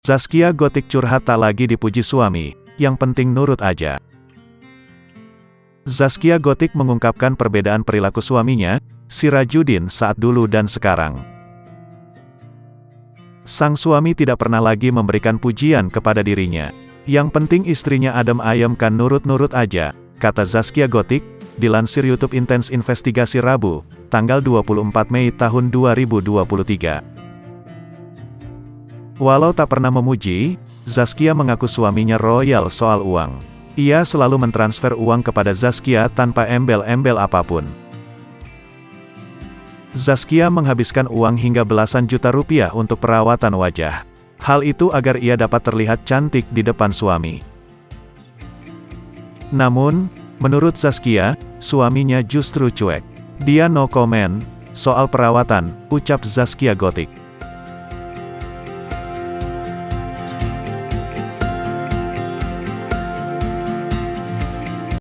Zaskia Gotik curhat tak lagi dipuji suami, yang penting nurut aja. Zaskia Gotik mengungkapkan perbedaan perilaku suaminya, Sirajuddin saat dulu dan sekarang. Sang suami tidak pernah lagi memberikan pujian kepada dirinya. Yang penting istrinya adem ayem kan nurut-nurut aja, kata Zaskia Gotik, dilansir YouTube Intens Investigasi Rabu, tanggal 24 Mei tahun 2023. Walau tak pernah memuji, Zaskia mengaku suaminya royal soal uang. Ia selalu mentransfer uang kepada Zaskia tanpa embel-embel apapun. Zaskia menghabiskan uang hingga belasan juta rupiah untuk perawatan wajah. Hal itu agar ia dapat terlihat cantik di depan suami. Namun, menurut Zaskia, suaminya justru cuek. Dia no comment soal perawatan, ucap Zaskia Gotik.